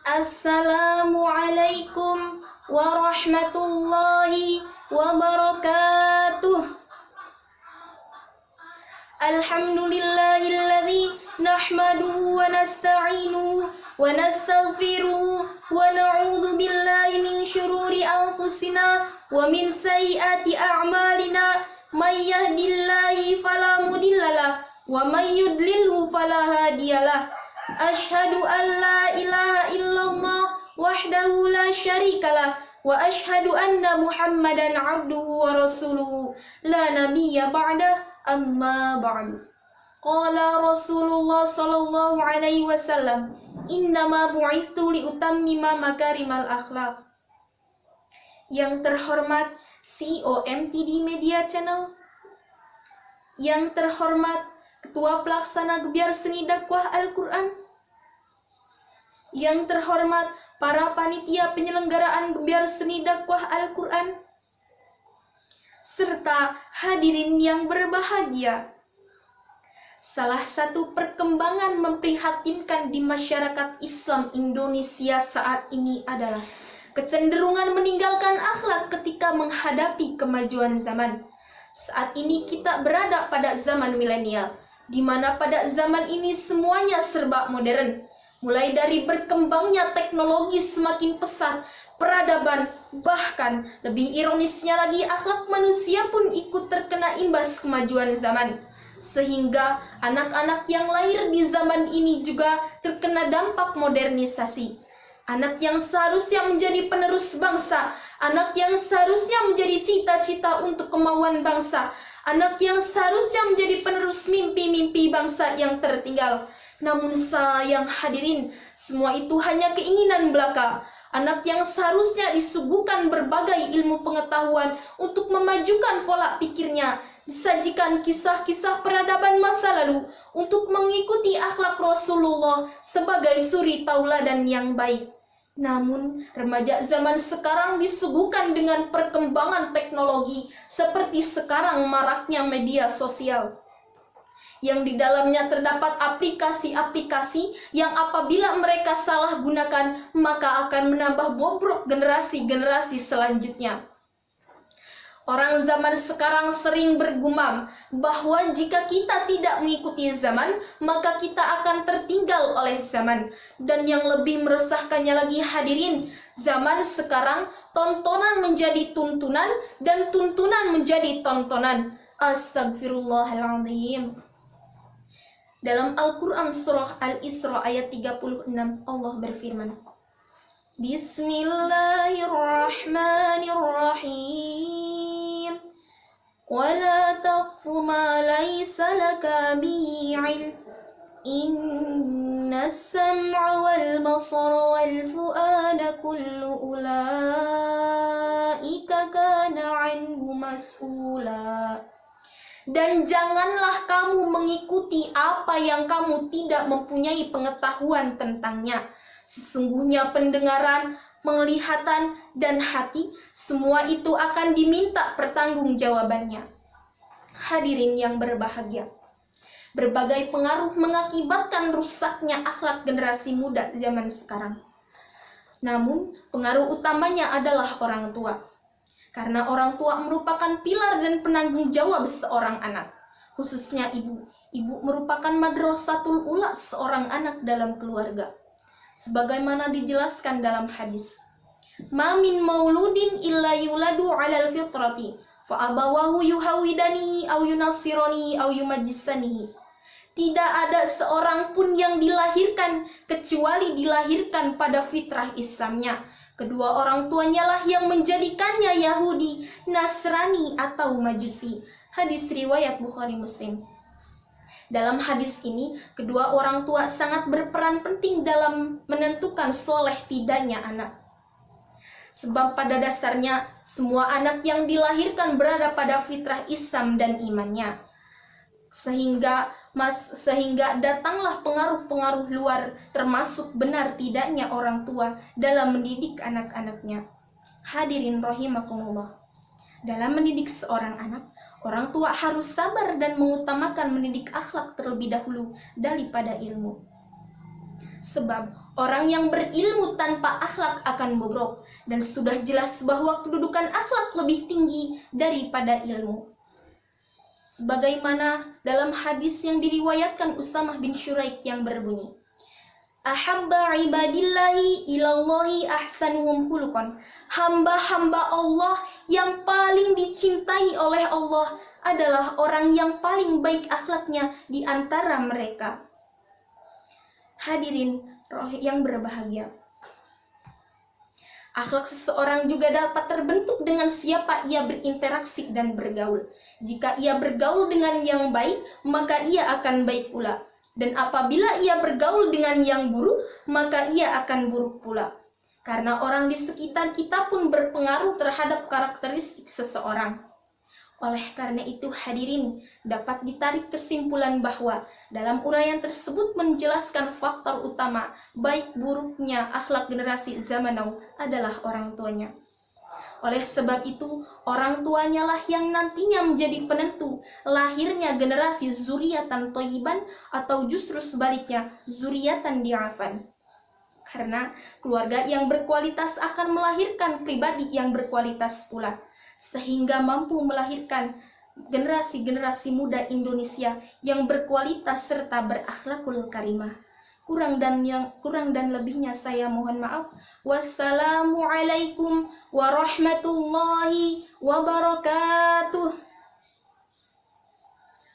Assalamualaikum warahmatullahi wabarakatuh. Alhamdulillahilladzi nahmaduhu wa nasta'inuhu wa nastaghfiruhu wa na'udzu billahi min syururi anfusina wa min sayyiati a'malina. May yahdihillahu fala mudhillalah wa may yudlilhu fala hadiyalah. Asyhadu an la ilaha illallah wahdahu la syarikalah wa asyhadu anna Muhammadan abduhu wa rasuluhu la nabiyya ba'dah. Amma ba'du. Qala Rasulullah sallallahu alaihi wasallam, innama bu'itsu liutammima makarimal akhlaq. Yang terhormat CEO MTD Media Channel, yang terhormat Ketua Pelaksana Gebiar Seni Dakwah Al-Quran, yang terhormat para panitia penyelenggaraan Gebiar Seni Dakwah Al-Quran, serta hadirin yang berbahagia. Salah satu perkembangan memprihatinkan di masyarakat Islam Indonesia saat ini adalah kecenderungan meninggalkan akhlak ketika menghadapi kemajuan zaman. Saat ini kita berada pada zaman milenial, di mana pada zaman ini semuanya serba modern. Mulai dari berkembangnya teknologi semakin pesat, peradaban, bahkan lebih ironisnya lagi akhlak manusia pun ikut terkena imbas kemajuan zaman. Sehingga anak-anak yang lahir di zaman ini juga terkena dampak modernisasi. Anak yang seharusnya menjadi penerus bangsa, anak yang seharusnya menjadi cita-cita untuk kemauan bangsa, anak yang seharusnya menjadi penerus mimpi-mimpi bangsa yang tertinggal. Namun sayang hadirin, semua itu hanya keinginan belaka. Anak yang seharusnya disuguhkan berbagai ilmu pengetahuan untuk memajukan pola pikirnya, disajikan kisah-kisah peradaban masa lalu untuk mengikuti akhlak Rasulullah sebagai suri tauladan yang baik. Namun, remaja zaman sekarang disuguhkan dengan perkembangan teknologi seperti sekarang maraknya media sosial, yang di dalamnya terdapat aplikasi-aplikasi yang apabila mereka salah gunakan, maka akan menambah bobrok generasi-generasi selanjutnya. Orang zaman sekarang sering bergumam bahwa jika kita tidak mengikuti zaman, maka kita akan tertinggal oleh zaman. Dan yang lebih meresahkannya lagi hadirin, zaman sekarang tontonan menjadi tuntunan dan tuntunan menjadi tontonan. Astagfirullahaladzim. Dalam Al-Quran surah Al-Isra ayat 36, Allah berfirman, Bismillahirrahmanirrahim. Wala taqfu ma laysa laka bihi 'ilm. Innas sam'a wal basara wal fu'ada kullu ulaika kana 'anhu mas'ula. Dan janganlah kamu mengikuti apa yang kamu tidak mempunyai pengetahuan tentangnya. Sesungguhnya pendengaran, penglihatan, dan hati, semua itu akan diminta pertanggungjawabannya. Hadirin yang berbahagia, berbagai pengaruh mengakibatkan rusaknya akhlak generasi muda zaman sekarang. Namun, pengaruh utamanya adalah orang tua. Karena orang tua merupakan pilar dan penanggung jawab seorang anak, khususnya ibu. Ibu merupakan madrasatul ula seorang anak dalam keluarga. Sebagaimana dijelaskan dalam hadis, Ma min mauludin illa yuladu 'alal fitrati, fa abawahu yuhawidanihi aw yunassiranihi aw yumajjisanihi. Tidak ada seorang pun yang dilahirkan kecuali dilahirkan pada fitrah Islamnya. Kedua orang tuanya lah yang menjadikannya Yahudi, Nasrani, atau Majusi. Hadis riwayat Bukhari Muslim. Dalam hadis ini, kedua orang tua sangat berperan penting dalam menentukan soleh tidaknya anak. Sebab pada dasarnya, semua anak yang dilahirkan berada pada fitrah Islam dan imannya. Sehingga datanglah pengaruh-pengaruh luar, termasuk benar tidaknya orang tua dalam mendidik anak-anaknya. Hadirin rahimakumullah. Dalam mendidik seorang anak, orang tua harus sabar dan mengutamakan mendidik akhlak terlebih dahulu daripada ilmu. Sebab Orang yang berilmu tanpa akhlak akan bobrok, dan sudah jelas bahwa kedudukan akhlak lebih tinggi daripada ilmu. Sebagaimana dalam hadis yang diriwayatkan Usamah bin Syuraik yang berbunyi, Ahabba ibadillahi ilallahi ahsanuhum khuluqan. Hamba-hamba Allah yang paling dicintai oleh Allah adalah orang yang paling baik akhlaknya di antara mereka. Hadirin roh yang berbahagia. Akhlak seseorang juga dapat terbentuk dengan siapa ia berinteraksi dan bergaul. Jika ia bergaul dengan yang baik, maka ia akan baik pula. Dan apabila ia bergaul dengan yang buruk, maka ia akan buruk pula. Karena orang di sekitar kita pun berpengaruh terhadap karakteristik seseorang. Oleh karena itu hadirin, dapat ditarik kesimpulan bahwa dalam uraian tersebut menjelaskan faktor utama baik buruknya akhlak generasi zaman now adalah orang tuanya. Oleh sebab itu, orang tuanya lah yang nantinya menjadi penentu lahirnya generasi zuriatan toyiban atau justru sebaliknya zuriatan di'afan. Karena keluarga yang berkualitas akan melahirkan pribadi yang berkualitas pula, sehingga mampu melahirkan generasi-generasi muda Indonesia yang berkualitas serta berakhlakul karimah. Kurang dan lebihnya saya mohon maaf. Wassalamualaikum warahmatullahi wabarakatuh.